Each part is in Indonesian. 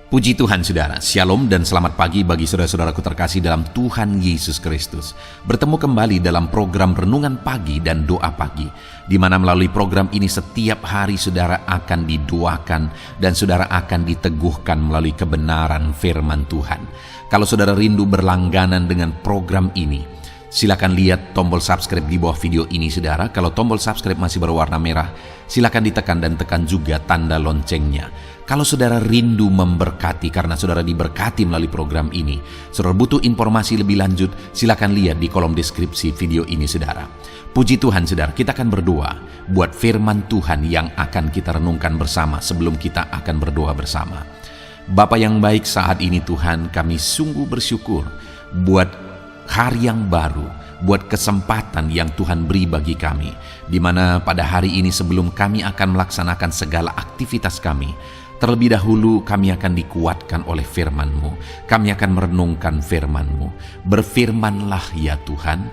Puji Tuhan saudara, Shalom dan selamat pagi bagi saudara-saudaraku terkasih dalam Tuhan Yesus Kristus. Bertemu kembali dalam program Renungan Pagi dan Doa Pagi, di mana melalui program ini setiap hari saudara akan didoakan dan saudara akan diteguhkan melalui kebenaran firman Tuhan. Kalau saudara rindu berlangganan dengan program ini, silakan lihat tombol subscribe di bawah video ini saudara. Kalau tombol subscribe masih berwarna merah, silakan ditekan dan tekan juga tanda loncengnya. Kalau saudara rindu memberkati karena saudara diberkati melalui program ini, saudara butuh informasi lebih lanjut, silakan lihat di kolom deskripsi video ini saudara. Puji Tuhan saudara, kita akan berdoa buat firman Tuhan yang akan kita renungkan bersama sebelum kita akan berdoa bersama. Bapa yang baik, saat ini Tuhan kami sungguh bersyukur buat hari yang baru, buat kesempatan yang Tuhan beri bagi kami, di mana pada hari ini sebelum kami akan melaksanakan segala aktivitas kami, terlebih dahulu kami akan dikuatkan oleh firman-Mu. Kami akan merenungkan firman-Mu. Berfirmanlah ya Tuhan,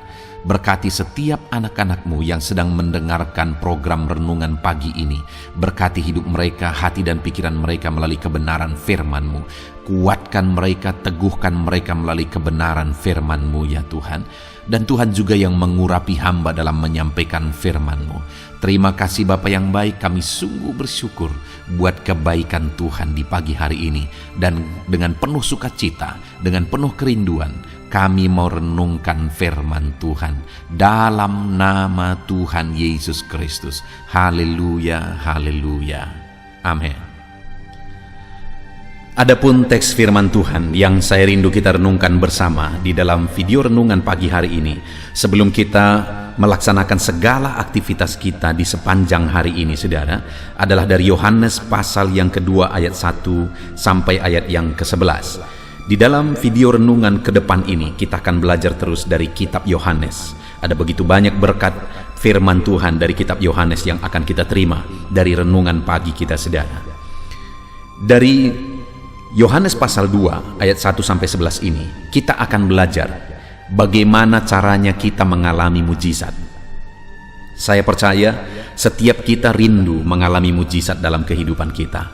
berkati setiap anak-anak-Mu yang sedang mendengarkan program Renungan Pagi ini. Berkati hidup mereka, hati dan pikiran mereka melalui kebenaran firman-Mu. Kuatkan mereka, teguhkan mereka melalui kebenaran firman-Mu ya Tuhan. Dan Tuhan juga yang mengurapi hamba dalam menyampaikan firman-Mu. Terima kasih Bapa yang baik, kami sungguh bersyukur buat kebaikan Tuhan di pagi hari ini. Dan dengan penuh sukacita, dengan penuh kerinduan, kami mau renungkan firman Tuhan dalam nama Tuhan Yesus Kristus. Haleluya, haleluya. Amin. Adapun teks firman Tuhan yang saya rindu kita renungkan bersama di dalam video renungan pagi hari ini, sebelum kita melaksanakan segala aktivitas kita di sepanjang hari ini saudara, adalah dari Yohanes pasal yang kedua ayat 1 sampai ayat yang ke-11. Di dalam video renungan ke depan ini kita akan belajar terus dari kitab Yohanes. Ada begitu banyak berkat firman Tuhan dari kitab Yohanes yang akan kita terima dari renungan pagi kita saudara. Dari Yohanes pasal 2 ayat 1 sampai 11 ini kita akan belajar bagaimana caranya kita mengalami mujizat. Saya percaya setiap kita rindu mengalami mujizat dalam kehidupan kita.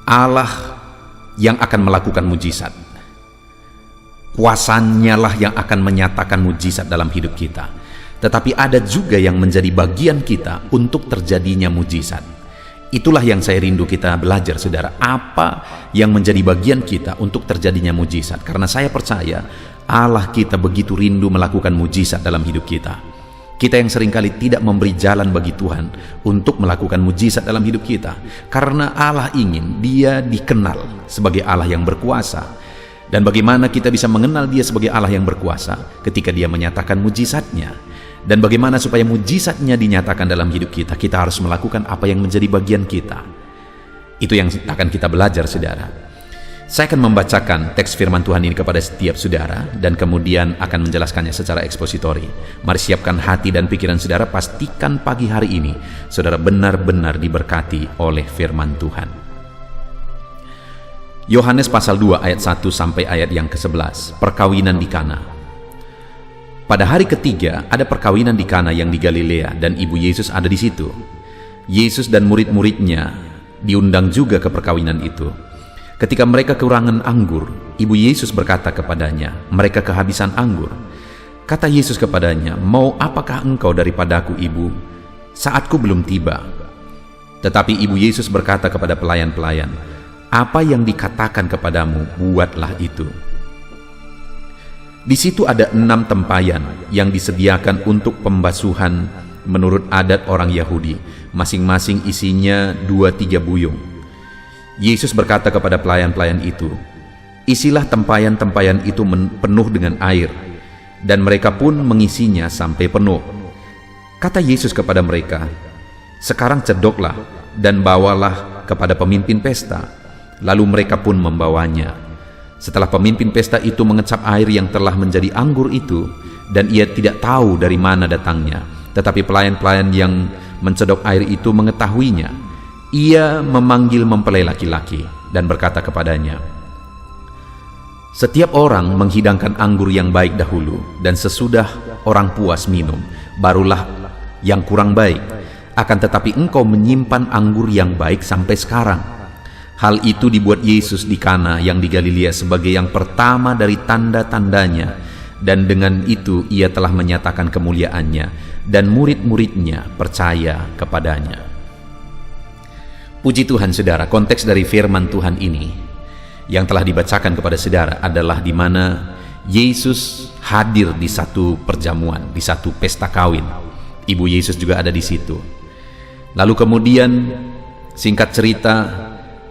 Allah yang akan melakukan mujizat. Kuasanya lah yang akan menyatakan mujizat dalam hidup kita. Tetapi ada juga yang menjadi bagian kita untuk terjadinya mujizat. Itulah yang saya rindu kita belajar saudara, apa yang menjadi bagian kita untuk terjadinya mujizat. Karena saya percaya Allah kita begitu rindu melakukan mujizat dalam hidup kita. Kita yang seringkali tidak memberi jalan bagi Tuhan untuk melakukan mujizat dalam hidup kita. Karena Allah ingin Dia dikenal sebagai Allah yang berkuasa. Dan bagaimana kita bisa mengenal Dia sebagai Allah yang berkuasa ketika Dia menyatakan mujizatnya. Dan bagaimana supaya mujizatnya dinyatakan dalam hidup kita, kita harus melakukan apa yang menjadi bagian kita. Itu yang akan kita belajar saudara. Saya akan membacakan teks firman Tuhan ini kepada setiap saudara dan kemudian akan menjelaskannya secara ekspositori. Mari siapkan hati dan pikiran saudara, pastikan pagi hari ini saudara benar-benar diberkati oleh firman Tuhan. Yohanes pasal 2 ayat 1 sampai ayat yang ke-11, perkawinan di Kana. Pada hari ketiga ada perkawinan di Kana yang di Galilea dan ibu Yesus ada di situ. Yesus dan murid-muridnya diundang juga ke perkawinan itu. Ketika mereka kekurangan anggur, ibu Yesus berkata kepadanya, mereka kehabisan anggur. Kata Yesus kepadanya, mau apakah engkau daripadaku ibu? Saatku belum tiba. Tetapi ibu Yesus berkata kepada pelayan-pelayan, apa yang dikatakan kepadamu, buatlah itu. Di situ ada 6 tempayan yang disediakan untuk pembasuhan menurut adat orang Yahudi, masing-masing isinya 2-3 buyung. Yesus berkata kepada pelayan-pelayan itu, isilah tempayan-tempayan itu penuh dengan air, dan mereka pun mengisinya sampai penuh. Kata Yesus kepada mereka, sekarang cedoklah dan bawalah kepada pemimpin pesta. Lalu mereka pun membawanya. Setelah pemimpin pesta itu mengecap air yang telah menjadi anggur itu, dan ia tidak tahu dari mana datangnya, tetapi pelayan-pelayan yang mencedok air itu mengetahuinya. Ia memanggil mempelai laki-laki dan berkata kepadanya, setiap orang menghidangkan anggur yang baik dahulu, dan sesudah orang puas minum, barulah yang kurang baik. Akan tetapi engkau menyimpan anggur yang baik sampai sekarang. Hal itu dibuat Yesus di Kana yang di Galilea sebagai yang pertama dari tanda-tandanya, dan dengan itu ia telah menyatakan kemuliaannya, dan murid-muridnya percaya kepadanya. Puji Tuhan saudara, konteks dari firman Tuhan ini yang telah dibacakan kepada saudara adalah di mana Yesus hadir di satu perjamuan, di satu pesta kawin. Ibu Yesus juga ada di situ. Lalu kemudian singkat cerita,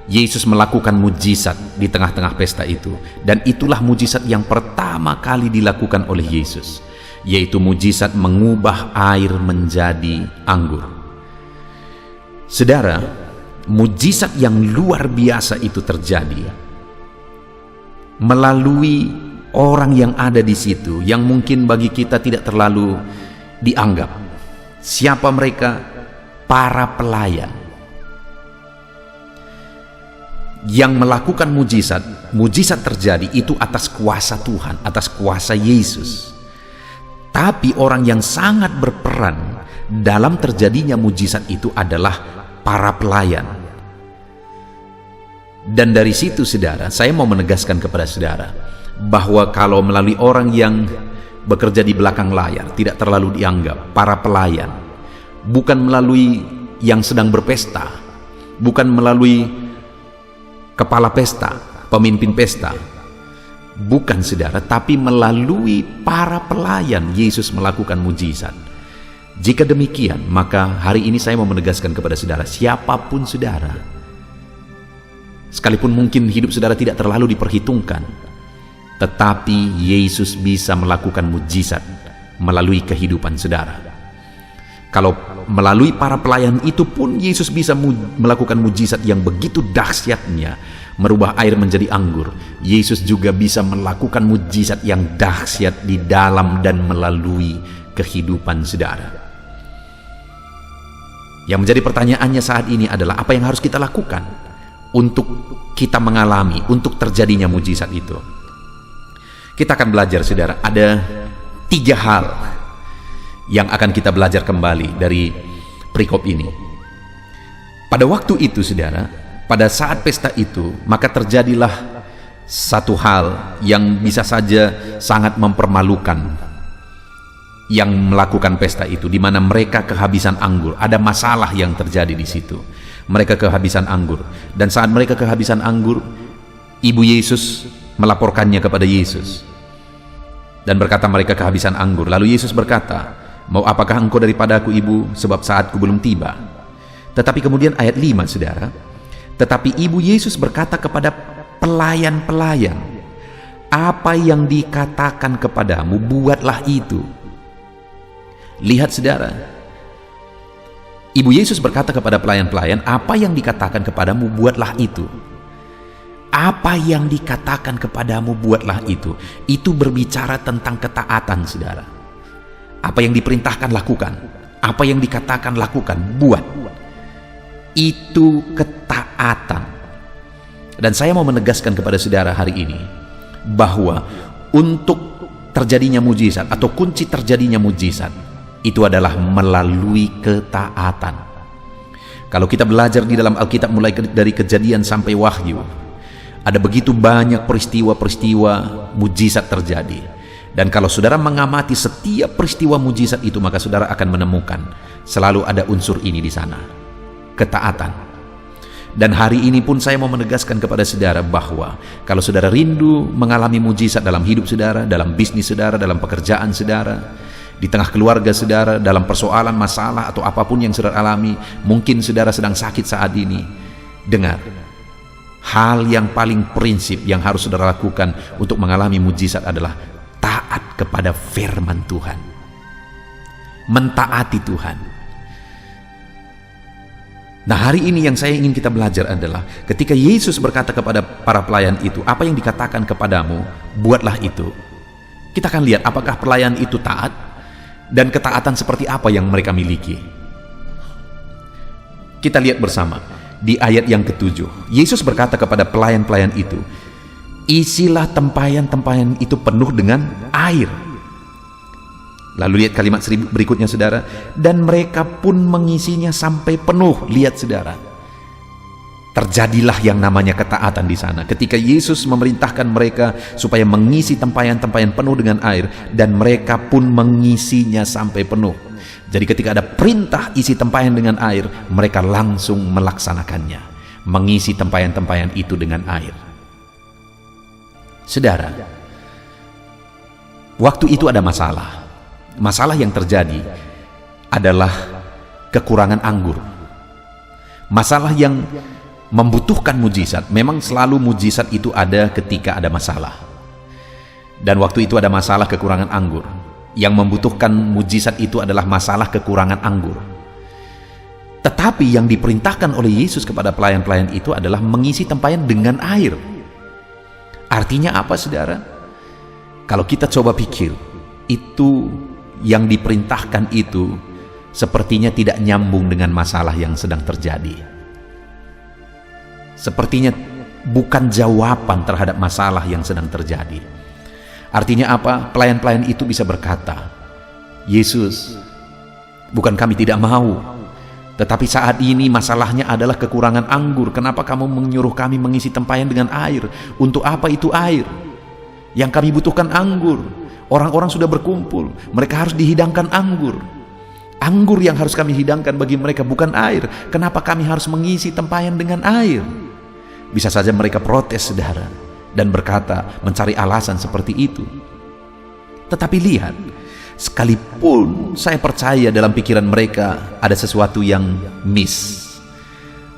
Yesus melakukan mujizat di tengah-tengah pesta itu, dan itulah mujizat yang pertama kali dilakukan oleh Yesus, yaitu mujizat mengubah air menjadi anggur. Saudara, mujizat yang luar biasa itu terjadi melalui orang yang ada di situ, yang mungkin bagi kita tidak terlalu dianggap. Siapa mereka? Para pelayan yang melakukan mujizat terjadi itu atas kuasa Tuhan, atas kuasa Yesus. Tapi orang yang sangat berperan dalam terjadinya mujizat itu adalah para pelayan. Dan dari situ saudara, saya mau menegaskan kepada saudara bahwa kalau melalui orang yang bekerja di belakang layar tidak terlalu dianggap, para pelayan, bukan melalui yang sedang berpesta, bukan melalui kepala pesta, pemimpin pesta, bukan saudara, tapi melalui para pelayan Yesus melakukan mujizat. Jika demikian, maka hari ini saya mau menegaskan kepada saudara, siapapun saudara, sekalipun mungkin hidup saudara tidak terlalu diperhitungkan, tetapi Yesus bisa melakukan mujizat melalui kehidupan saudara. Kalau melalui para pelayan itu pun Yesus bisa melakukan mujizat yang begitu dahsyatnya, merubah air menjadi anggur. Yesus juga bisa melakukan mujizat yang dahsyat di dalam dan melalui kehidupan saudara. Yang menjadi pertanyaannya saat ini adalah apa yang harus kita lakukan untuk kita mengalami, untuk terjadinya mujizat itu. Kita akan belajar saudara, ada 3 hal yang akan kita belajar kembali dari perikop ini. Pada waktu itu saudara, pada saat pesta itu, maka terjadilah satu hal yang bisa saja sangat mempermalukan yang melakukan pesta itu, di mana mereka kehabisan anggur. Ada masalah yang terjadi di situ. Mereka kehabisan anggur, dan saat mereka kehabisan anggur, ibu Yesus melaporkannya kepada Yesus dan berkata mereka kehabisan anggur. Lalu Yesus berkata, "Mau apakah engkau daripadaku ibu, sebab saatku belum tiba?" Tetapi kemudian ayat 5 saudara, tetapi ibu Yesus berkata kepada pelayan-pelayan, "Apa yang dikatakan kepadamu, buatlah itu." Lihat saudara, ibu Yesus berkata kepada pelayan-pelayan, "Apa yang dikatakan kepadamu, buatlah itu." Apa yang dikatakan kepadamu, buatlah itu. Itu berbicara tentang ketaatan saudara. Apa yang diperintahkan lakukan, apa yang dikatakan lakukan, buat. Itu ketaatan. Dan saya mau menegaskan kepada saudara hari ini bahwa untuk terjadinya mujizat atau kunci terjadinya mujizat itu adalah melalui ketaatan. Kalau kita belajar di dalam Alkitab mulai dari Kejadian sampai Wahyu, ada begitu banyak peristiwa-peristiwa mujizat terjadi. Dan kalau saudara mengamati setiap peristiwa mujizat itu, maka saudara akan menemukan selalu ada unsur ini di sana, ketaatan. Dan hari ini pun saya mau menegaskan kepada saudara bahwa kalau saudara rindu mengalami mujizat dalam hidup saudara, dalam bisnis saudara, dalam pekerjaan saudara, di tengah keluarga saudara, dalam persoalan, masalah atau apapun yang saudara alami, mungkin saudara sedang sakit saat ini, dengar, hal yang paling prinsip yang harus saudara lakukan untuk mengalami mujizat adalah taat kepada firman Tuhan, mentaati Tuhan. Nah, hari ini yang saya ingin kita belajar adalah ketika Yesus berkata kepada para pelayan itu, "Apa yang dikatakan kepadamu, buatlah itu." Kita akan lihat apakah pelayan itu taat dan ketaatan seperti apa yang mereka miliki. Kita lihat bersama di ayat yang ke-7. Yesus berkata kepada pelayan-pelayan itu, "Isilah tempayan-tempayan itu penuh dengan air." Lalu lihat kalimat berikutnya saudara, "Dan mereka pun mengisinya sampai penuh." Lihat saudara, terjadilah yang namanya ketaatan di sana. Ketika Yesus memerintahkan mereka supaya mengisi tempayan-tempayan penuh dengan air, dan mereka pun mengisinya sampai penuh. Jadi ketika ada perintah isi tempayan dengan air, mereka langsung melaksanakannya, mengisi tempayan-tempayan itu dengan air. Saudara, waktu itu ada masalah. Masalah yang terjadi adalah kekurangan anggur. Masalah yang membutuhkan mujizat. Memang selalu mujizat itu ada ketika ada masalah. Dan waktu itu ada masalah kekurangan anggur. Yang membutuhkan mujizat itu adalah masalah kekurangan anggur. Tetapi yang diperintahkan oleh Yesus kepada pelayan-pelayan itu adalah mengisi tempayan dengan air. Artinya apa, saudara? Kalau kita coba pikir, itu yang diperintahkan itu sepertinya tidak nyambung dengan masalah yang sedang terjadi. Sepertinya bukan jawaban terhadap masalah yang sedang terjadi. Artinya apa? Pelayan-pelayan itu bisa berkata, Yesus, bukan kami tidak mau, tetapi saat ini masalahnya adalah kekurangan anggur. Kenapa kamu menyuruh kami mengisi tempayan dengan air? Untuk apa itu air? Yang kami butuhkan anggur. Orang-orang sudah berkumpul, mereka harus dihidangkan anggur. Anggur yang harus kami hidangkan bagi mereka, bukan air. Kenapa kami harus mengisi tempayan dengan air? Bisa saja mereka protes, saudara, dan berkata, mencari alasan seperti itu. Tetapi lihat, sekalipun saya percaya dalam pikiran mereka ada sesuatu yang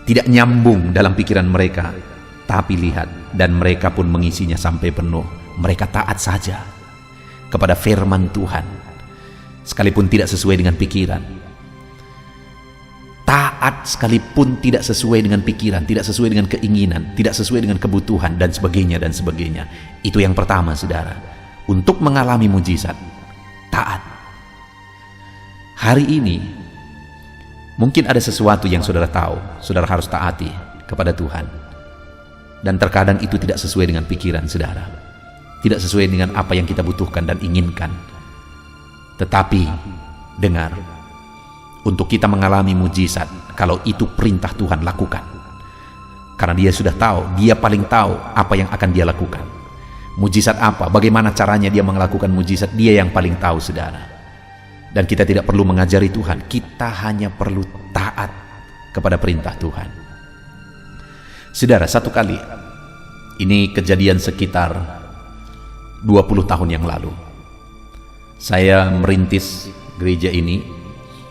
tidak nyambung dalam pikiran mereka, tapi lihat, dan mereka pun mengisinya sampai penuh. Mereka taat saja kepada firman Tuhan, sekalipun tidak sesuai dengan pikiran. Taat sekalipun tidak sesuai dengan pikiran, tidak sesuai dengan keinginan, tidak sesuai dengan kebutuhan, dan sebagainya dan sebagainya. Itu yang pertama, saudara. Untuk mengalami mujizat, taat. Hari ini mungkin ada sesuatu yang saudara tahu, saudara harus taati kepada Tuhan, dan terkadang itu tidak sesuai dengan pikiran saudara, tidak sesuai dengan apa yang kita butuhkan dan inginkan. Tetapi dengar, untuk kita mengalami mujizat, kalau itu perintah Tuhan, lakukan. Karena dia sudah tahu, dia paling tahu apa yang akan dia lakukan. Mujizat apa, bagaimana caranya dia melakukan mujizat, dia yang paling tahu, saudara. Dan kita tidak perlu mengajari Tuhan, kita hanya perlu taat kepada perintah Tuhan. Saudara, satu kali, ini kejadian sekitar 20 tahun yang lalu, saya merintis gereja ini.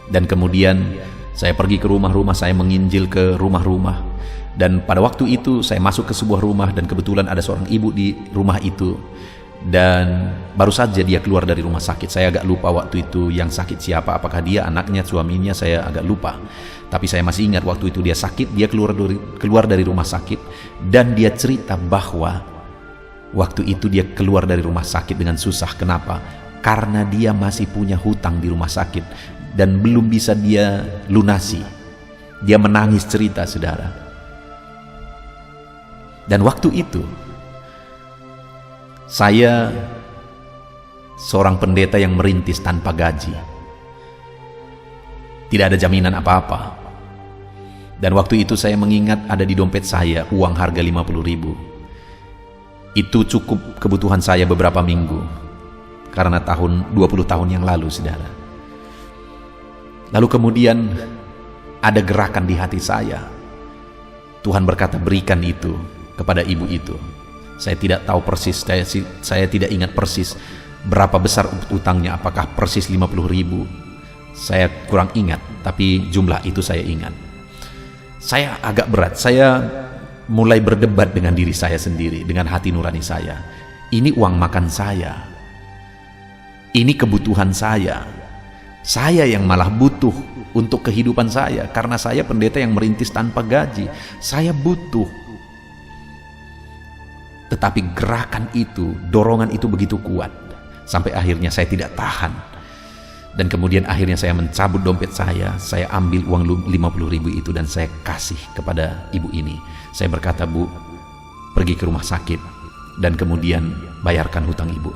Dan kemudian saya pergi ke rumah-rumah, saya menginjil ke rumah-rumah. Dan pada waktu itu saya masuk ke sebuah rumah, dan kebetulan ada seorang ibu di rumah itu. Dan baru saja dia keluar dari rumah sakit. Saya agak lupa waktu itu yang sakit siapa, apakah dia, anaknya, suaminya, saya agak lupa. Tapi saya masih ingat waktu itu dia sakit, dia keluar dari rumah sakit. Dan dia cerita bahwa waktu itu dia keluar dari rumah sakit dengan susah. Kenapa? Karena dia masih punya hutang di rumah sakit dan belum bisa dia lunasi. Dia menangis cerita, saudara. Dan waktu itu saya seorang pendeta yang merintis tanpa gaji. Tidak ada jaminan apa-apa. Dan waktu itu saya mengingat ada di dompet saya uang harga 50.000. Itu cukup kebutuhan saya beberapa minggu. Karena 20 tahun yang lalu, saudara. Lalu kemudian ada gerakan di hati saya. Tuhan berkata, berikan itu kepada ibu itu. Saya tidak tahu persis, saya tidak ingat persis berapa besar utangnya, apakah persis 50.000. Saya kurang ingat, tapi jumlah itu saya ingat. Saya agak berat, saya mulai berdebat dengan diri saya sendiri, dengan hati nurani saya. Ini uang makan saya, ini kebutuhan saya. Saya yang malah butuh untuk kehidupan saya, karena saya pendeta yang merintis tanpa gaji. Saya butuh. Tetapi gerakan itu, dorongan itu begitu kuat, sampai akhirnya saya tidak tahan. Dan kemudian akhirnya saya mencabut dompet saya ambil uang 50.000 itu dan saya kasih kepada ibu ini. Saya berkata, Bu, pergi ke rumah sakit dan kemudian bayarkan hutang ibu.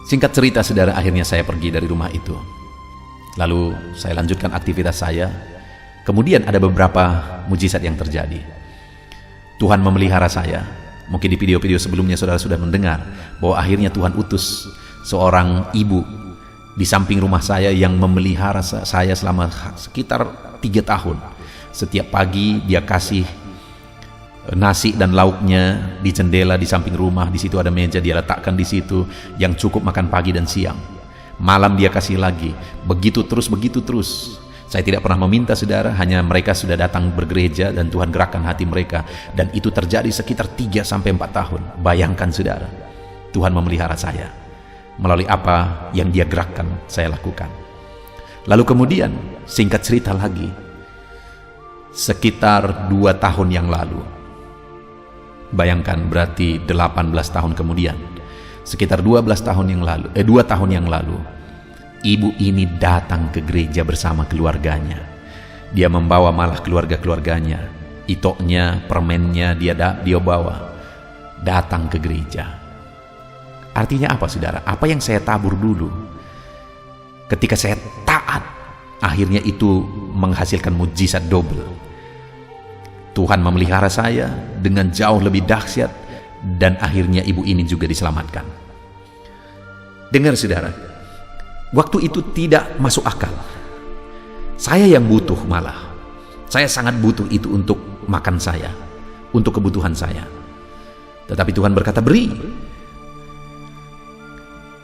Singkat cerita, saudara, akhirnya saya pergi dari rumah itu. Lalu saya lanjutkan aktivitas saya. Kemudian ada beberapa mujizat yang terjadi. Tuhan memelihara saya. Mungkin di video-video sebelumnya saudara sudah mendengar bahwa akhirnya Tuhan utus seorang ibu di samping rumah saya yang memelihara saya selama sekitar 3 tahun. Setiap pagi dia kasih nasi dan lauknya di jendela di samping rumah. Di situ ada meja, dia letakkan di situ yang cukup makan pagi dan siang. Malam dia kasih lagi. Begitu terus. Saya tidak pernah meminta saudara, hanya mereka sudah datang bergereja dan Tuhan gerakkan hati mereka. Dan itu terjadi sekitar 3-4 tahun. Bayangkan saudara, Tuhan memelihara saya melalui apa yang dia gerakkan saya lakukan. Lalu kemudian, singkat cerita lagi, sekitar 2 tahun yang lalu, bayangkan berarti 18 tahun kemudian, sekitar 2 tahun yang lalu, ibu ini datang ke gereja bersama keluarganya. Dia membawa malah keluarga-keluarganya, itoknya, permennya dia bawa datang ke gereja. Artinya apa saudara? Apa yang saya tabur dulu, ketika saya taat, akhirnya itu menghasilkan mujizat double. Tuhan memelihara saya dengan jauh lebih dahsyat, dan akhirnya ibu ini juga diselamatkan. Dengar saudara, waktu itu tidak masuk akal. Saya yang butuh malah. Saya sangat butuh itu untuk makan saya, untuk kebutuhan saya. Tetapi Tuhan berkata, beri.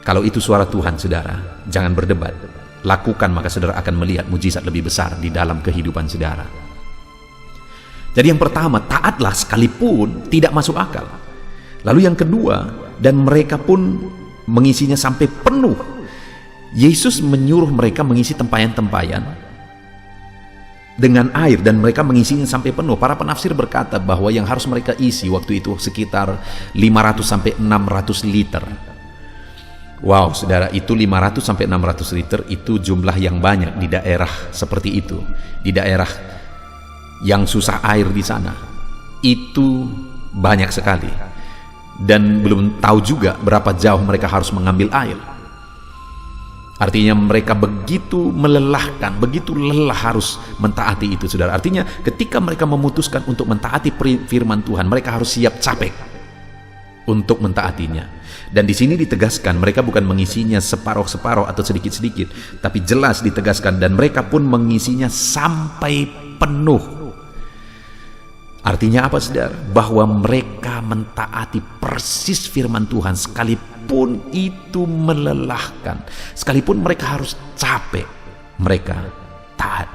Kalau itu suara Tuhan saudara, jangan berdebat. Lakukan, maka saudara akan melihat mujizat lebih besar di dalam kehidupan saudara. Jadi yang pertama, taatlah sekalipun tidak masuk akal. Lalu yang kedua, dan mereka pun mengisinya sampai penuh. Yesus menyuruh mereka mengisi tempayan-tempayan dengan air, dan mereka mengisinya sampai penuh. Para penafsir berkata bahwa yang harus mereka isi waktu itu sekitar 500-600 liter. Wow, saudara, itu 500-600 liter itu jumlah yang banyak di daerah seperti itu. Di daerah yang susah air di sana, itu banyak sekali. Dan belum tahu juga berapa jauh mereka harus mengambil air. Artinya mereka begitu melelahkan, begitu lelah harus mentaati itu saudara. Artinya ketika mereka memutuskan untuk mentaati firman Tuhan, mereka harus siap capek untuk mentaatinya. Dan di sini ditegaskan mereka bukan mengisinya separuh-separuh atau sedikit-sedikit, tapi jelas ditegaskan dan mereka pun mengisinya sampai penuh. Artinya apa saudara? Bahwa mereka mentaati persis firman Tuhan sekalipun itu melelahkan, sekalipun mereka harus capek, mereka taat.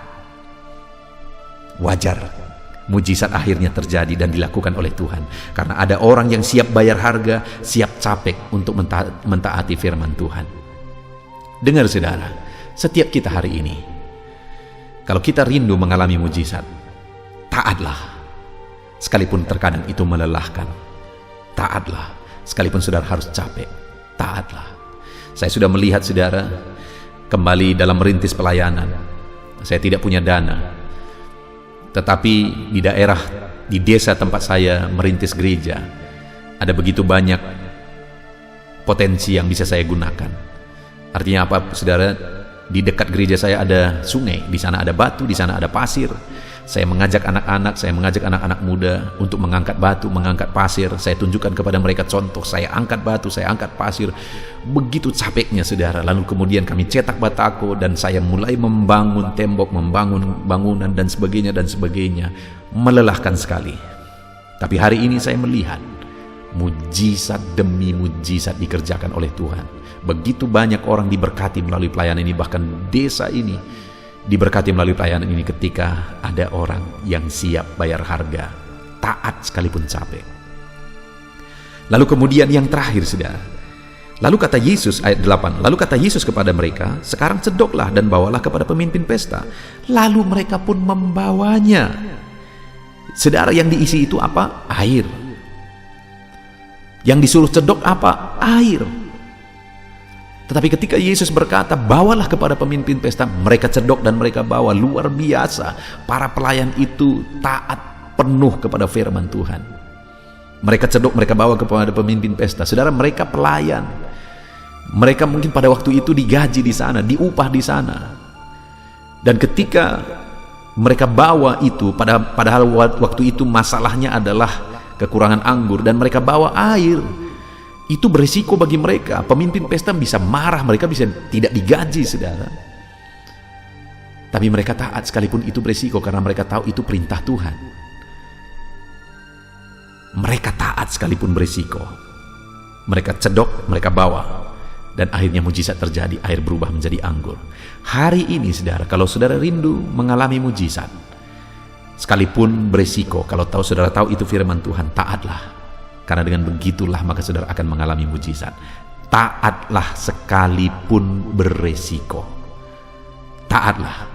Wajar mujizat akhirnya terjadi dan dilakukan oleh Tuhan, karena ada orang yang siap bayar harga, siap capek untuk mentaati firman Tuhan. Dengar saudara, setiap kita hari ini, kalau kita rindu mengalami mujizat, taatlah. Sekalipun terkadang itu melelahkan, taatlah. Sekalipun saudara harus capek, taatlah. Saya sudah melihat saudara kembali dalam merintis pelayanan. Saya tidak punya dana, tetapi di daerah, di desa tempat saya merintis gereja, ada begitu banyak potensi yang bisa saya gunakan. Artinya apa saudara? Di dekat gereja saya ada sungai, di sana ada batu, di sana ada pasir. Saya mengajak anak-anak muda untuk mengangkat batu, mengangkat pasir. Saya tunjukkan kepada mereka contoh, saya angkat batu, saya angkat pasir. Begitu capeknya saudara. Lalu kemudian kami cetak batako dan saya mulai membangun tembok, membangun bangunan dan sebagainya. Melelahkan sekali. Tapi hari ini saya melihat mujizat demi mujizat dikerjakan oleh Tuhan. Begitu banyak orang diberkati melalui pelayanan ini, bahkan desa ini diberkati melalui pelayanan ini ketika ada orang yang siap bayar harga, taat sekalipun capek. Lalu kemudian yang terakhir saudara, lalu kata Yesus, ayat 8, lalu kata Yesus kepada mereka, sekarang cedoklah dan bawalah kepada pemimpin pesta. Lalu mereka pun membawanya. Saudara, yang diisi itu apa? Air. Yang disuruh cedok apa? Air. Tetapi ketika Yesus berkata, bawalah kepada pemimpin pesta, mereka cedok dan mereka bawa. Luar biasa, para pelayan itu taat penuh kepada firman Tuhan. Mereka cedok, mereka bawa kepada pemimpin pesta. Saudara, mereka pelayan. Mereka mungkin pada waktu itu digaji di sana, diupah di sana. Dan ketika Mereka bawa itu, padahal waktu itu masalahnya adalah kekurangan anggur, dan mereka bawa air. Itu berisiko bagi mereka. Pemimpin pesta bisa marah, mereka bisa tidak digaji, saudara. Tapi mereka taat sekalipun itu berisiko, karena mereka tahu itu perintah Tuhan. Mereka taat sekalipun berisiko. Mereka cedok, mereka bawa. Dan akhirnya mujizat terjadi, air berubah menjadi anggur. Hari ini, saudara, kalau saudara rindu mengalami mujizat, sekalipun berisiko, kalau saudara tahu itu firman Tuhan, taatlah. Karena dengan begitulah maka saudara akan mengalami mujizat. Taatlah sekalipun berisiko. Taatlah.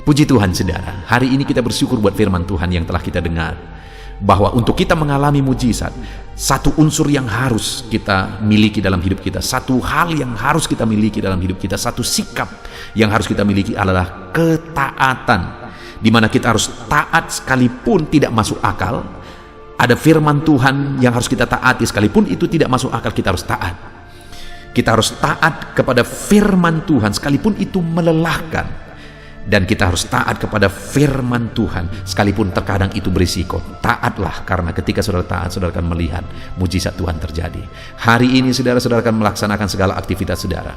Puji Tuhan, saudara. Hari ini kita bersyukur buat firman Tuhan yang telah kita dengar. Bahwa untuk kita mengalami mujizat, satu unsur yang harus kita miliki dalam hidup kita, satu hal yang harus kita miliki dalam hidup kita, satu sikap yang harus kita miliki adalah ketaatan. Di mana kita harus taat sekalipun tidak masuk akal. Ada firman Tuhan yang harus kita taati, sekalipun itu tidak masuk akal, kita harus taat. Kita harus taat kepada firman Tuhan sekalipun itu melelahkan. Dan kita harus taat kepada firman Tuhan sekalipun terkadang itu berisiko. Taatlah, karena ketika saudara taat, saudara akan melihat mujizat Tuhan terjadi. Hari ini saudara akan melaksanakan segala aktivitas saudara.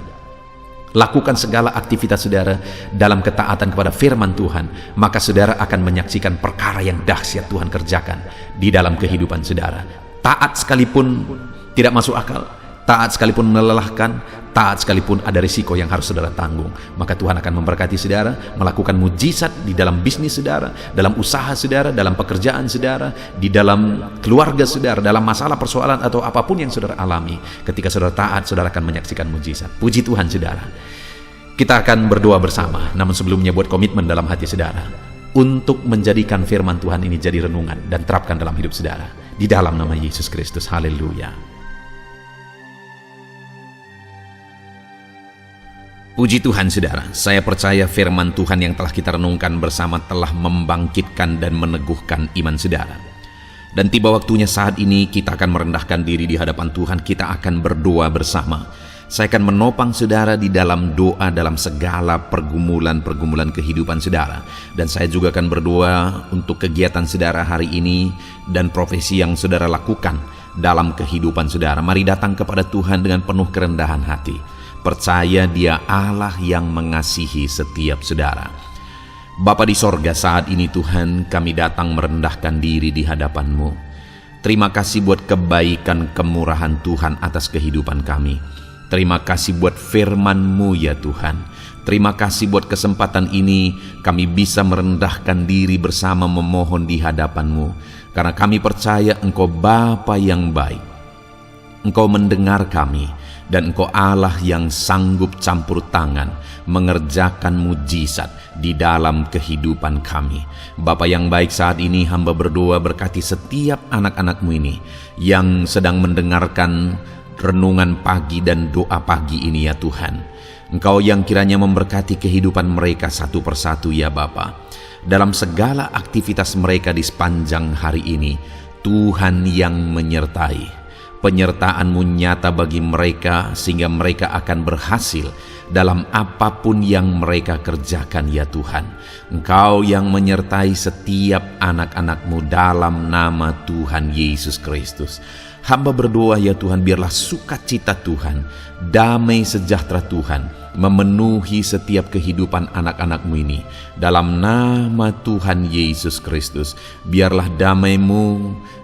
Lakukan segala aktivitas saudara dalam ketaatan kepada firman Tuhan, maka saudara akan menyaksikan perkara yang dahsyat Tuhan kerjakan di dalam kehidupan saudara. Taat sekalipun tidak masuk akal, taat sekalipun melelahkan, taat sekalipun ada risiko yang harus saudara tanggung, maka Tuhan akan memberkati saudara melakukan mujizat di dalam bisnis saudara, dalam usaha saudara, dalam pekerjaan saudara, di dalam keluarga saudara, dalam masalah persoalan atau apapun yang saudara alami. Ketika saudara taat, saudara akan menyaksikan mujizat. Puji Tuhan, saudara. Kita akan berdoa bersama, namun sebelumnya buat komitmen dalam hati saudara untuk menjadikan firman Tuhan ini jadi renungan dan terapkan dalam hidup saudara. Di dalam nama Yesus Kristus. Haleluya. Puji Tuhan, saudara. Saya percaya firman Tuhan yang telah kita renungkan bersama telah membangkitkan dan meneguhkan iman saudara. Dan tiba waktunya saat ini kita akan merendahkan diri di hadapan Tuhan. Kita akan berdoa bersama. Saya akan menopang saudara di dalam doa dalam segala pergumulan-pergumulan kehidupan saudara. Dan saya juga akan berdoa untuk kegiatan saudara hari ini dan profesi yang saudara lakukan dalam kehidupan saudara. Mari datang kepada Tuhan dengan penuh kerendahan hati. Percaya Dia Allah yang mengasihi setiap saudara. Bapa di sorga, saat ini Tuhan kami datang merendahkan diri di hadapan-Mu. Terima kasih buat kebaikan kemurahan Tuhan atas kehidupan kami. Terima kasih buat firman-Mu ya Tuhan. Terima kasih buat kesempatan ini kami bisa merendahkan diri bersama memohon di hadapan-Mu. Karena kami percaya Engkau Bapa yang baik. Engkau mendengar kami. Dan Engkau Allah yang sanggup campur tangan mengerjakan mujizat di dalam kehidupan kami. Bapa yang baik, saat ini hamba berdoa berkati setiap anak-anak-Mu ini yang sedang mendengarkan renungan pagi dan doa pagi ini ya Tuhan. Engkau yang kiranya memberkati kehidupan mereka satu persatu ya Bapa. Dalam segala aktivitas mereka di sepanjang hari ini, Tuhan yang menyertai. Penyertaan-Mu nyata bagi mereka sehingga mereka akan berhasil dalam apapun yang mereka kerjakan ya Tuhan. Engkau yang menyertai setiap anak-anak-Mu dalam nama Tuhan Yesus Kristus. Hamba berdoa ya Tuhan, biarlah sukacita Tuhan, damai sejahtera Tuhan memenuhi setiap kehidupan anak-anak-Mu ini. Dalam nama Tuhan Yesus Kristus, biarlah damai-Mu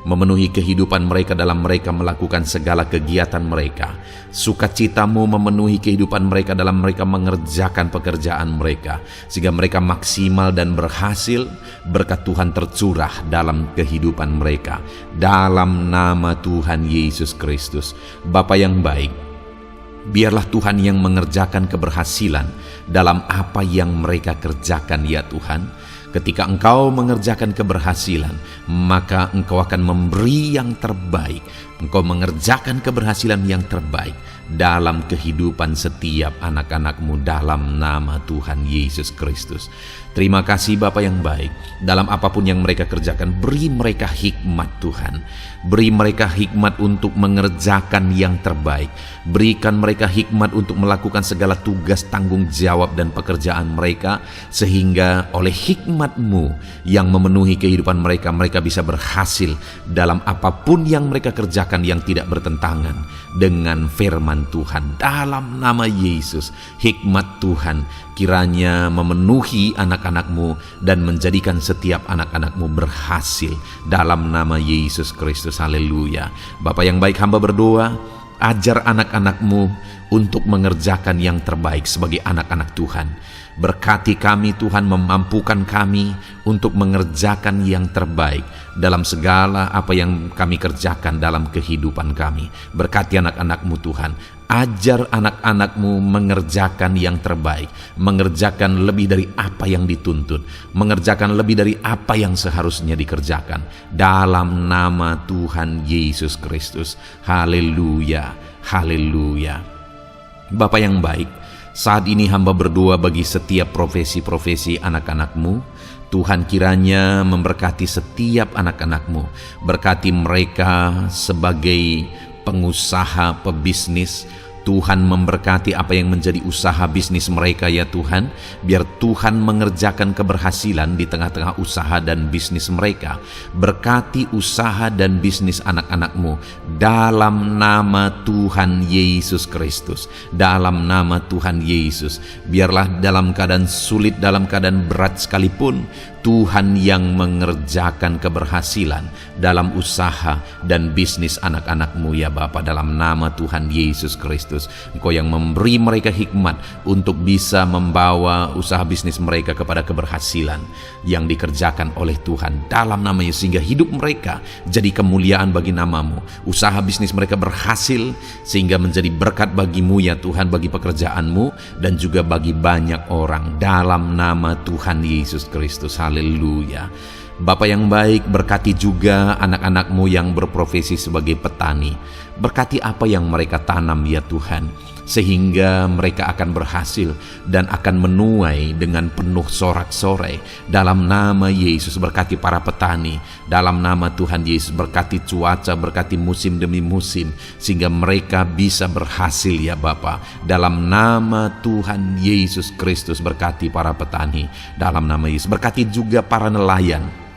memenuhi kehidupan mereka dalam mereka melakukan segala kegiatan mereka. Sukacita-Mu memenuhi kehidupan mereka dalam mereka mengerjakan pekerjaan mereka. Sehingga mereka maksimal dan berhasil, berkat Tuhan tercurah dalam kehidupan mereka. Dalam nama Tuhan Yesus Kristus. Bapa yang baik, biarlah Tuhan yang mengerjakan keberhasilan dalam apa yang mereka kerjakan ya Tuhan. Ketika Engkau mengerjakan keberhasilan, maka Engkau akan memberi yang terbaik. Engkau mengerjakan keberhasilan yang terbaik dalam kehidupan setiap anak-anak-Mu dalam nama Tuhan Yesus Kristus. Terima kasih Bapa yang baik. Dalam apapun yang mereka kerjakan, beri mereka hikmat Tuhan. Beri mereka hikmat untuk mengerjakan yang terbaik. Berikan mereka hikmat untuk melakukan segala tugas, tanggung jawab dan pekerjaan mereka, sehingga oleh hikmat-Mu yang memenuhi kehidupan mereka, mereka bisa berhasil dalam apapun yang mereka kerjakan yang tidak bertentangan dengan firman Tuhan. Dalam nama Yesus, hikmat Tuhan kiranya memenuhi anak-anak-Mu dan menjadikan setiap anak-anak-Mu berhasil dalam nama Yesus Kristus. Haleluya. Bapa yang baik, hamba berdoa, ajar anak-anak-Mu untuk mengerjakan yang terbaik sebagai anak-anak Tuhan. Berkati kami Tuhan, memampukan kami untuk mengerjakan yang terbaik dalam segala apa yang kami kerjakan dalam kehidupan kami. Berkati anak-anak-Mu Tuhan. Ajar anak-anak-Mu mengerjakan yang terbaik, mengerjakan lebih dari apa yang dituntut, mengerjakan lebih dari apa yang seharusnya dikerjakan. Dalam nama Tuhan Yesus Kristus. Haleluya, haleluya. Bapa yang baik, saat ini hamba berdoa bagi setiap profesi-profesi anak-anak-Mu. Tuhan kiranya memberkati setiap anak-anak-Mu. Berkati mereka sebagai pengusaha, pebisnis. Tuhan memberkati apa yang menjadi usaha bisnis mereka ya Tuhan. Biar Tuhan mengerjakan keberhasilan di tengah-tengah usaha dan bisnis mereka. Berkati usaha dan bisnis anak-anak-Mu dalam nama Tuhan Yesus Kristus. Dalam nama Tuhan Yesus. Biarlah dalam keadaan sulit, dalam keadaan berat sekalipun, Tuhan yang mengerjakan keberhasilan dalam usaha dan bisnis anak-anak-Mu ya Bapa, dalam nama Tuhan Yesus Kristus. Engkau yang memberi mereka hikmat untuk bisa membawa usaha bisnis mereka kepada keberhasilan yang dikerjakan oleh Tuhan dalam nama Yesus, sehingga hidup mereka jadi kemuliaan bagi nama-Mu. Usaha bisnis mereka berhasil sehingga menjadi berkat bagi-Mu ya Tuhan, bagi pekerjaan-Mu dan juga bagi banyak orang dalam nama Tuhan Yesus Kristus. Haleluya. Bapa yang baik, berkati juga anak-anak-Mu yang berprofesi sebagai petani. Berkati apa yang mereka tanam ya Tuhan, sehingga mereka akan berhasil dan akan menuai dengan penuh sorak-sorai. Dalam nama Yesus, berkati para petani. Dalam nama Tuhan Yesus, berkati cuaca, berkati musim demi musim, sehingga mereka bisa berhasil ya Bapa. Dalam nama Tuhan Yesus Kristus, berkati para petani. Dalam nama Yesus, berkati juga para nelayan.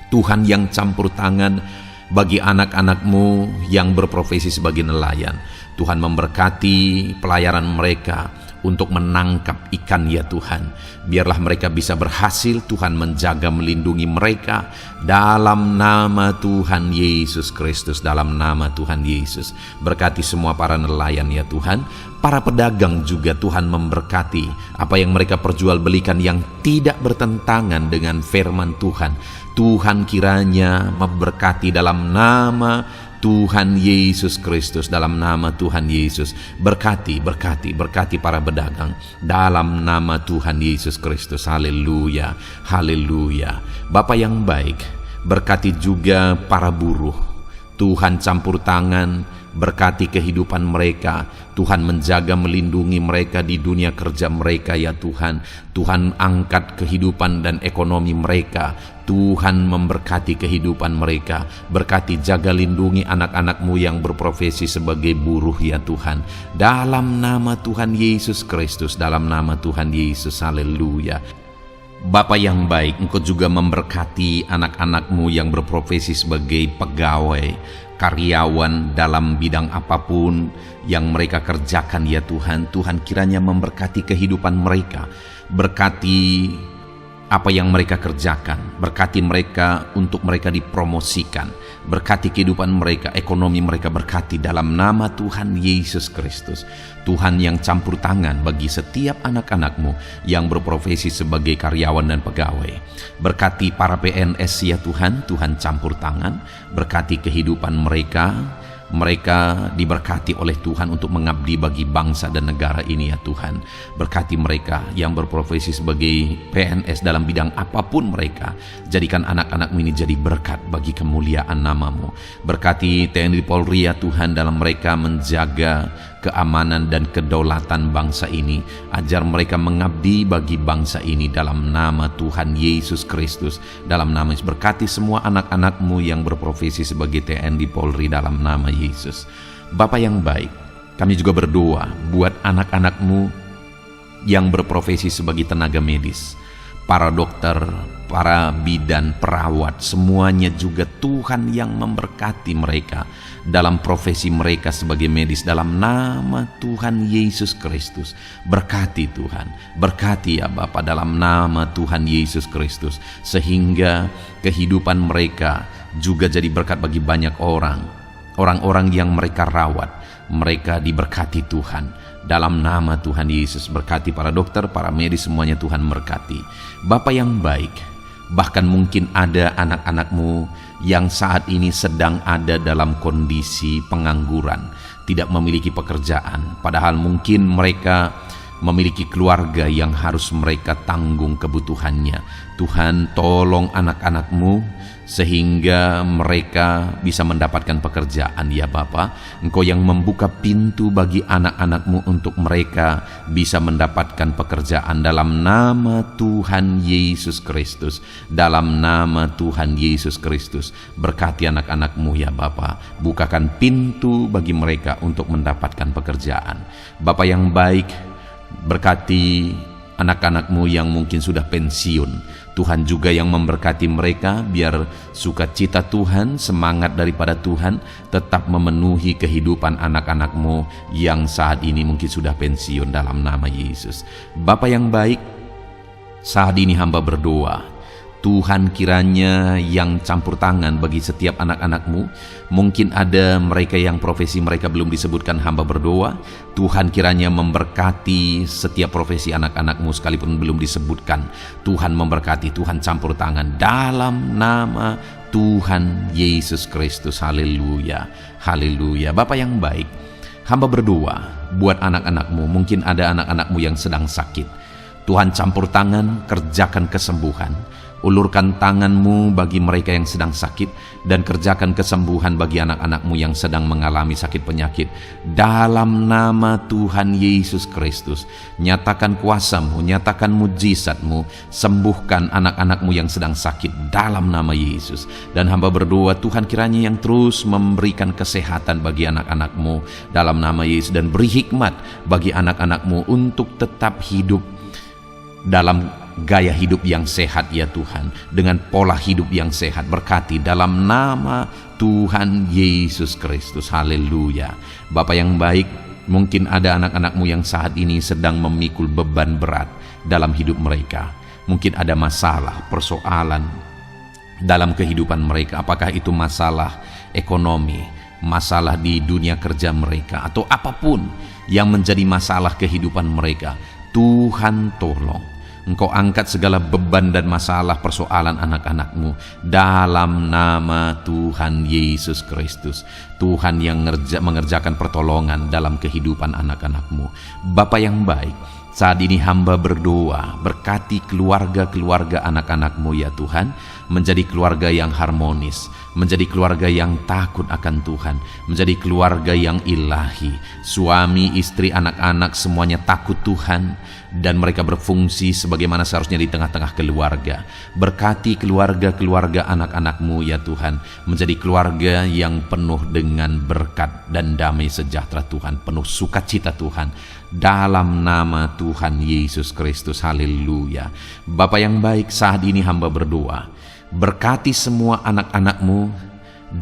Tuhan yang campur tangan bagi anak-anak-Mu yang berprofesi sebagai nelayan. Tuhan memberkati pelayaran mereka untuk menangkap ikan ya Tuhan. Biarlah mereka bisa berhasil. Tuhan menjaga, melindungi mereka dalam nama Tuhan Yesus Kristus. Dalam nama Tuhan Yesus, berkati semua para nelayan ya Tuhan. Para pedagang juga Tuhan memberkati apa yang mereka perjualbelikan yang tidak bertentangan dengan firman Tuhan. Tuhan kiranya memberkati dalam nama Tuhan Yesus Kristus. Dalam nama Tuhan Yesus, berkati para pedagang dalam nama Tuhan Yesus Kristus. Haleluya, haleluya. Bapa yang baik, berkati juga para buruh. Tuhan campur tangan, berkati kehidupan mereka. Tuhan menjaga, melindungi mereka di dunia kerja mereka ya Tuhan. Tuhan angkat kehidupan dan ekonomi mereka. Tuhan memberkati kehidupan mereka. Berkati, jaga, lindungi anak-anak-Mu yang berprofesi sebagai buruh ya Tuhan. Dalam nama Tuhan Yesus Kristus. Dalam nama Tuhan Yesus. Haleluya. Bapa yang baik, Engkau juga memberkati anak-anak-Mu yang berprofesi sebagai pegawai, karyawan dalam bidang apapun yang mereka kerjakan ya Tuhan. Tuhan kiranya memberkati kehidupan mereka. Berkati apa yang mereka kerjakan. Berkati mereka untuk mereka dipromosikan. Berkati kehidupan mereka, ekonomi mereka, berkati dalam nama Tuhan Yesus Kristus. Tuhan yang campur tangan bagi setiap anak-anak-Mu yang berprofesi sebagai karyawan dan pegawai. Berkati para PNS ya Tuhan. Tuhan campur tangan, berkati kehidupan mereka. Mereka diberkati oleh Tuhan untuk mengabdi bagi bangsa dan negara ini ya Tuhan. Berkati mereka yang berprofesi sebagai PNS dalam bidang apapun mereka. Jadikan anak-anak-Mu ini jadi berkat bagi kemuliaan nama-Mu. Berkati TNI Polri ya Tuhan, dalam mereka menjaga keamanan dan kedaulatan bangsa ini. Ajar mereka mengabdi bagi bangsa ini dalam nama Tuhan Yesus Kristus. Dalam nama Yesus, berkati semua anak-anak-Mu yang berprofesi sebagai TNI Polri dalam nama Yesus. Bapa yang baik, kami juga berdoa buat anak-anak-Mu yang berprofesi sebagai tenaga medis, para dokter, para bidan, perawat, semuanya juga Tuhan yang memberkati mereka dalam profesi mereka sebagai medis dalam nama Tuhan Yesus Kristus. Berkati Tuhan, berkati ya Bapa dalam nama Tuhan Yesus Kristus, sehingga kehidupan mereka juga jadi berkat bagi banyak orang-orang yang mereka rawat. Mereka diberkati Tuhan dalam nama Tuhan Yesus. Berkati para dokter, para medis, semuanya Tuhan berkati. Bapa yang baik, bahkan mungkin ada anak-anak-Mu yang saat ini sedang ada dalam kondisi pengangguran, tidak memiliki pekerjaan, padahal mungkin mereka memiliki keluarga yang harus mereka tanggung kebutuhannya. Tuhan, tolong anak-anak-Mu sehingga mereka bisa mendapatkan pekerjaan ya Bapa. Engkau yang membuka pintu bagi anak-anak-Mu untuk mereka bisa mendapatkan pekerjaan dalam nama Tuhan Yesus Kristus. Dalam nama Tuhan Yesus Kristus, berkati anak-anak-Mu ya Bapa. Bukakan pintu bagi mereka untuk mendapatkan pekerjaan. Bapa yang baik, berkati anak-anak-Mu yang mungkin sudah pensiun. Tuhan juga yang memberkati mereka, biar sukacita Tuhan, semangat daripada Tuhan tetap memenuhi kehidupan anak-anak-Mu yang saat ini mungkin sudah pensiun dalam nama Yesus. Bapa yang baik, saat ini hamba berdoa, Tuhan kiranya yang campur tangan bagi setiap anak-anak-Mu. Mungkin ada mereka yang profesi mereka belum disebutkan, hamba berdoa Tuhan kiranya memberkati setiap profesi anak-anak-Mu sekalipun belum disebutkan. Tuhan memberkati, Tuhan campur tangan dalam nama Tuhan Yesus Kristus. Haleluya, haleluya. Bapa yang baik, hamba berdoa buat anak-anak-Mu. Mungkin ada anak-anak-Mu yang sedang sakit. Tuhan campur tangan, kerjakan kesembuhan. Ulurkan tangan-Mu bagi mereka yang sedang sakit, dan kerjakan kesembuhan bagi anak-anak-Mu yang sedang mengalami sakit penyakit. Dalam nama Tuhan Yesus Kristus, nyatakan kuasa-Mu, nyatakan mujizat-Mu, sembuhkan anak-anak-Mu yang sedang sakit dalam nama Yesus. Dan hamba berdoa Tuhan kiranya yang terus memberikan kesehatan bagi anak-anak-Mu dalam nama Yesus, dan beri hikmat bagi anak-anak-Mu untuk tetap hidup dalam gaya hidup yang sehat ya Tuhan, dengan pola hidup yang sehat. Berkati dalam nama Tuhan Yesus Kristus. Haleluya. Bapa yang baik, mungkin ada anak-anak-Mu yang saat ini sedang memikul beban berat dalam hidup mereka. Mungkin ada masalah, persoalan dalam kehidupan mereka. Apakah itu masalah ekonomi, masalah di dunia kerja mereka, atau apapun yang menjadi masalah kehidupan mereka. Tuhan tolong Engkau angkat segala beban dan masalah persoalan anak-anak-Mu dalam nama Tuhan Yesus Kristus. Tuhan yang mengerjakan pertolongan dalam kehidupan anak-anak-Mu. Bapa yang baik, saat ini hamba berdoa, berkati keluarga-keluarga anak-anak-Mu ya Tuhan, menjadi keluarga yang harmonis, menjadi keluarga yang takut akan Tuhan, menjadi keluarga yang ilahi. Suami, istri, anak-anak semuanya takut Tuhan, dan mereka berfungsi sebagaimana seharusnya di tengah-tengah keluarga. Berkati keluarga-keluarga anak-anak-Mu ya Tuhan, menjadi keluarga yang penuh dengan berkat dan damai sejahtera Tuhan, penuh sukacita Tuhan, dalam nama Tuhan Yesus Kristus. Haleluya. Bapa yang baik, saat ini hamba berdoa, berkati semua anak-anak-Mu,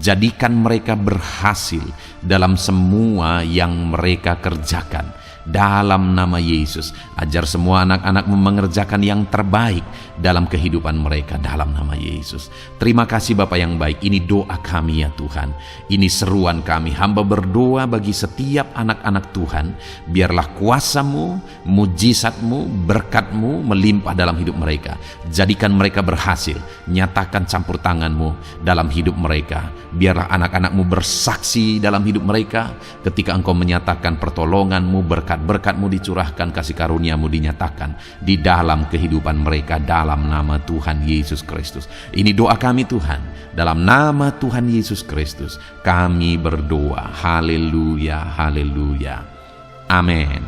jadikan mereka berhasil dalam semua yang mereka kerjakan. Dalam nama Yesus, ajar semua anak-anak-Mu mengerjakan yang terbaik dalam kehidupan mereka dalam nama Yesus. Terima kasih Bapa yang baik, ini doa kami ya Tuhan, ini seruan kami. Hamba berdoa bagi setiap anak-anak Tuhan, biarlah kuasa-Mu, mujizat-Mu, berkat-Mu melimpah dalam hidup mereka. Jadikan mereka berhasil, nyatakan campur tangan-Mu dalam hidup mereka. Biarlah anak-anak-Mu bersaksi dalam hidup mereka ketika Engkau menyatakan pertolongan-Mu, berkat-mu dicurahkan, kasih karunia-Mu dinyatakan di dalam kehidupan mereka dalam nama Tuhan Yesus Kristus. Ini doa kami Tuhan, dalam nama Tuhan Yesus Kristus kami berdoa. Haleluya, haleluya. Amin.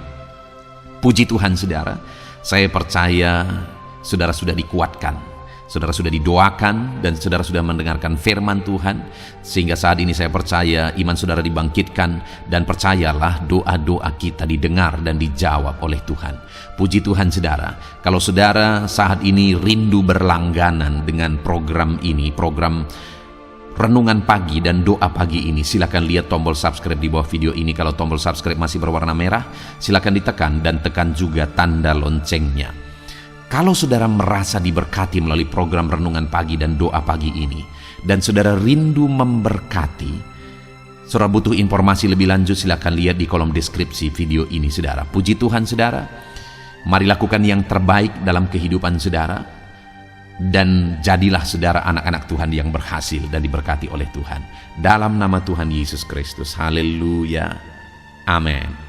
Puji Tuhan saudara, saya percaya saudara sudah dikuatkan, saudara sudah didoakan, dan saudara sudah mendengarkan firman Tuhan, sehingga saat ini saya percaya iman saudara dibangkitkan, dan percayalah doa-doa kita didengar dan dijawab oleh Tuhan. Puji Tuhan saudara, kalau saudara saat ini rindu berlangganan dengan program ini, program Renungan Pagi dan Doa Pagi ini, silakan lihat tombol subscribe di bawah video ini. Kalau tombol subscribe masih berwarna merah, silakan ditekan dan tekan juga tanda loncengnya. Kalau saudara merasa diberkati melalui program Renungan Pagi dan Doa Pagi ini, dan saudara rindu memberkati, saudara butuh informasi lebih lanjut, silakan lihat di kolom deskripsi video ini saudara. Puji Tuhan saudara, mari lakukan yang terbaik dalam kehidupan saudara, dan jadilah saudara anak-anak Tuhan yang berhasil dan diberkati oleh Tuhan. Dalam nama Tuhan Yesus Kristus. Haleluya. Amin.